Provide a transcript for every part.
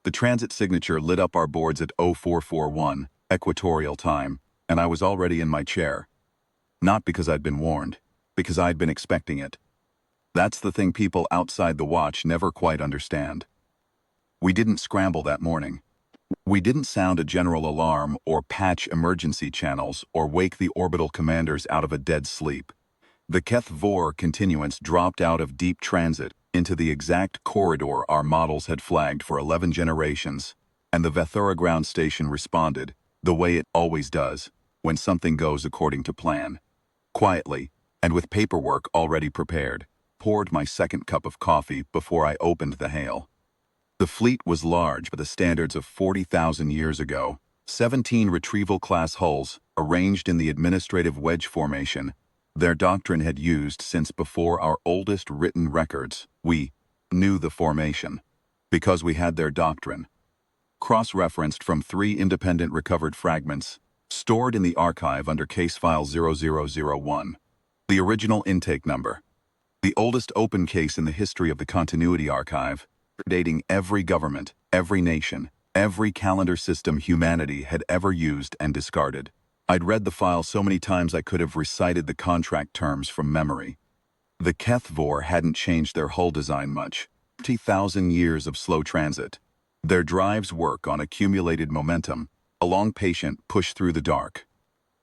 The transit signature lit up our boards at 0441, equatorial time, and I was already in my chair. Not because I'd been warned, because I'd been expecting it. That's the thing people outside the watch never quite understand. We didn't scramble that morning. We didn't sound a general alarm or patch emergency channels or wake the orbital commanders out of a dead sleep. The Keth Vor continuance dropped out of deep transit into the exact corridor our models had flagged for 11 generations, and the Vethura ground station responded, the way it always does, when something goes according to plan. Quietly, and with paperwork already prepared, poured my second cup of coffee before I opened the hail. The fleet was large by the standards of 40,000 years ago, 17 retrieval-class hulls arranged in the administrative wedge formation. Their doctrine had used since before our oldest written records. We knew the formation because we had their doctrine. Cross-referenced from 3 independent recovered fragments, stored in the archive under case file 0001. The original intake number. The oldest open case in the history of the continuity archive, dating every government, every nation, every calendar system humanity had ever used and discarded. I'd read the file so many times I could have recited the contract terms from memory. The Keth Vor hadn't changed their hull design much. 50,000 years of slow transit. Their drives work on accumulated momentum, a long patient push through the dark.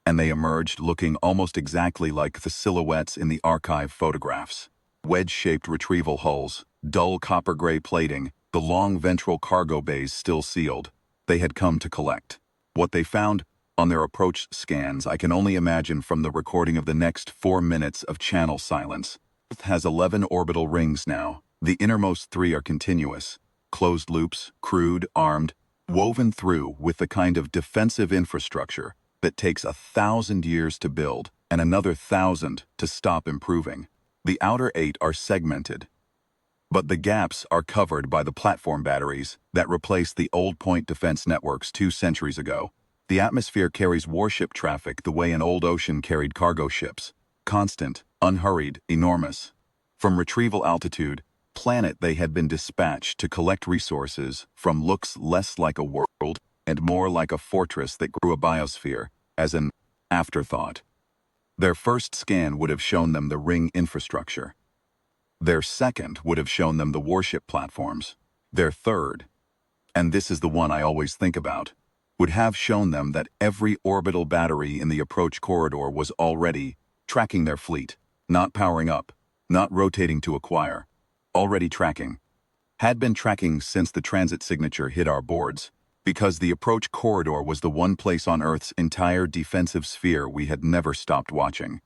And they emerged looking almost exactly like the silhouettes in the archive photographs. Wedge-shaped retrieval hulls, dull copper-gray plating, the long ventral cargo bays still sealed. They had come to collect. What they found on their approach scans I can only imagine from the recording of the next 4 minutes of channel silence. Earth has 11 orbital rings now. The innermost 3 are continuous, closed loops, crude, armed, woven through with the kind of defensive infrastructure that takes 1,000 years to build and another 1,000 to stop improving. The outer 8 are segmented, but the gaps are covered by the platform batteries that replaced the old point defense networks 2 centuries ago. The atmosphere carries warship traffic the way an old ocean carried cargo ships. Constant, unhurried, enormous. From retrieval altitude, planet they had been dispatched to collect resources from looks less like a world and more like a fortress that grew a biosphere as an afterthought. Their first scan would have shown them the ring infrastructure. Their second would have shown them the warship platforms. Their third, and this is the one I always think about, would have shown them that every orbital battery in the approach corridor was already tracking their fleet, not powering up, not rotating to acquire, already tracking. Had been tracking since the transit signature hit our boards, because the approach corridor was the one place on Earth's entire defensive sphere we had never stopped watching.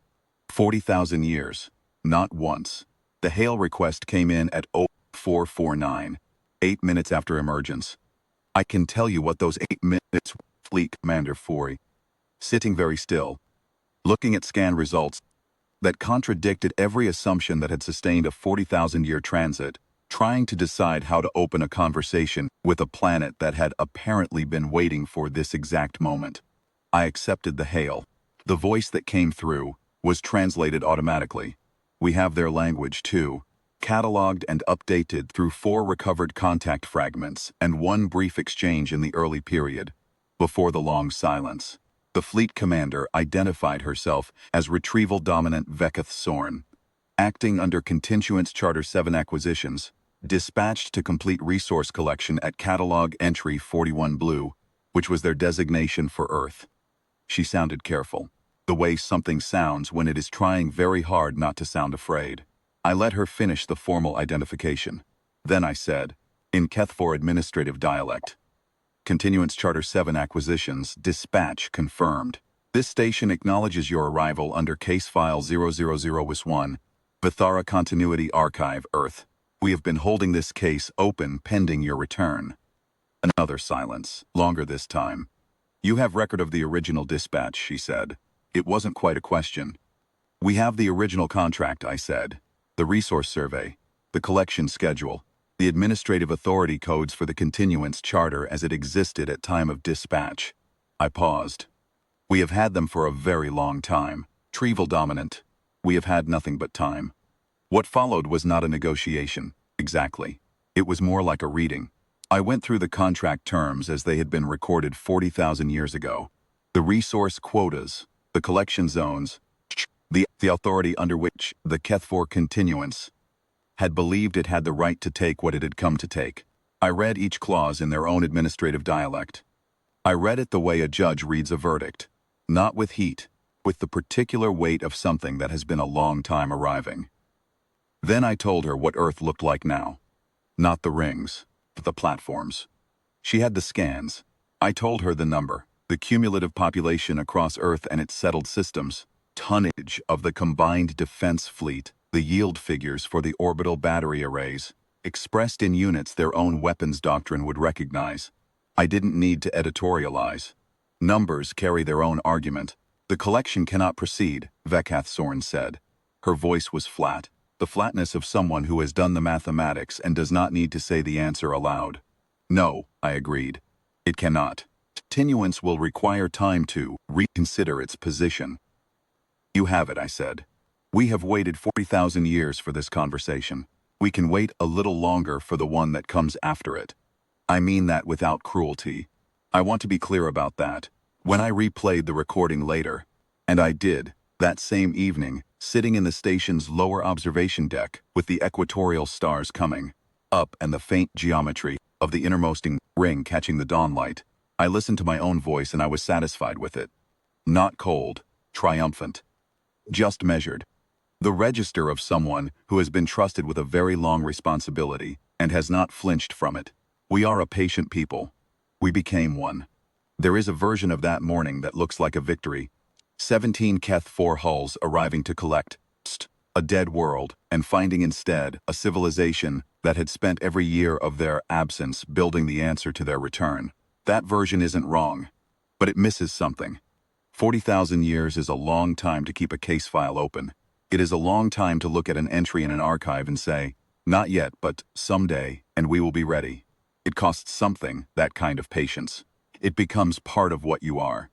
40,000 years, not once. The hail request came in at 0449, 8 minutes after emergence. I can tell you what those 8 minutes were. Fleet Commander Fori, sitting very still, looking at scan results that contradicted every assumption that had sustained a 40,000-year transit, trying to decide how to open a conversation with a planet that had apparently been waiting for this exact moment. I accepted the hail. The voice that came through was translated automatically. We have their language too, cataloged and updated through 4 recovered contact fragments and 1 brief exchange in the early period. Before the long silence, the fleet commander identified herself as Retrieval Dominant Veketh Sorn, acting under Continuance Charter 7 acquisitions, dispatched to complete resource collection at Catalog Entry 41 Blue, which was their designation for Earth. She sounded careful, the way something sounds when it is trying very hard not to sound afraid. I let her finish the formal identification. Then I said, in Keth Vor administrative dialect, Continuance Charter 7 acquisitions, dispatch confirmed. This station acknowledges your arrival under case file 000-1, Vethura Continuity Archive, Earth. We have been holding this case open pending your return. Another silence, longer this time. You have record of the original dispatch, she said. It wasn't quite a question. We have the original contract, I said. The resource survey, the collection schedule, the administrative authority codes for the continuance charter as it existed at time of dispatch. I paused. We have had them for a very long time. Retrieval dominant. We have had nothing but time. What followed was not a negotiation, exactly. It was more like a reading. I went through the contract terms as they had been recorded 40,000 years ago. The resource quotas, the collection zones, the authority under which the Kethfor continuance had believed it had the right to take what it had come to take. I read each clause in their own administrative dialect. I read it the way a judge reads a verdict, not with heat, with the particular weight of something that has been a long time arriving. Then I told her what Earth looked like now. Not the rings, but the platforms. She had the scans. I told her the number, the cumulative population across Earth and its settled systems, tonnage of the combined defense fleet, the yield figures for the orbital battery arrays, expressed in units their own weapons doctrine would recognize. I didn't need to editorialize. Numbers carry their own argument. The collection cannot proceed, Vekath Sorn said. Her voice was flat, the flatness of someone who has done the mathematics and does not need to say the answer aloud. No, I agreed. It cannot. Continuance will require time to reconsider its position. You have it, I said. We have waited 40,000 years for this conversation. We can wait a little longer for the one that comes after it. I mean that without cruelty. I want to be clear about that. When I replayed the recording later, and I did, that same evening, sitting in the station's lower observation deck with the equatorial stars coming up and the faint geometry of the innermost ring catching the dawn light, I listened to my own voice and I was satisfied with it. Not cold, triumphant. Just measured. The register of someone who has been trusted with a very long responsibility and has not flinched from it. We are a patient people. We became one. There is a version of that morning that looks like a victory. 17 Keth-4 hulls arriving to collect a dead world and finding instead a civilization that had spent every year of their absence building the answer to their return. That version isn't wrong, but it misses something. 40,000 years is a long time to keep a case file open. It is a long time to look at an entry in an archive and say, not yet, but someday, and we will be ready. It costs something, that kind of patience. It becomes part of what you are.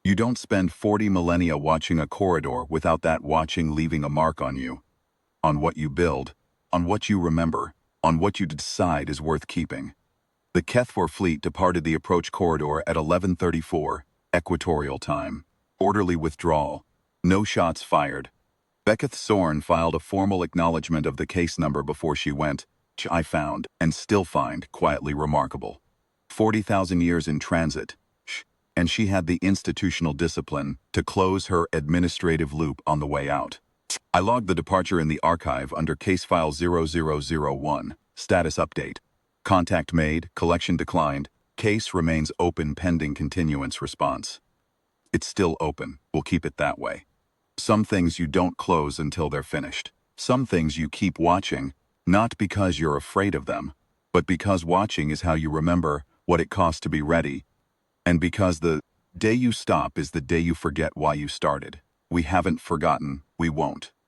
You don't spend 40 millennia watching a corridor without that watching leaving a mark on you. On what you build, on what you remember, on what you decide is worth keeping. The Kethfor fleet departed the approach corridor at 11:34, equatorial time. Orderly withdrawal. No shots fired. Vekath Sorn filed a formal acknowledgement of the case number before she went, which I found, and still find, quietly remarkable. 40,000 years in transit, and she had the institutional discipline to close her administrative loop on the way out. I logged the departure in the archive under case file 0001, status update. Contact made, collection declined, case remains open pending continuance response. It's still open, we'll keep it that way. Some things you don't close until they're finished. Some things you keep watching, not because you're afraid of them, but because watching is how you remember what it costs to be ready, and because the day you stop is the day you forget why you started. We haven't forgotten, we won't.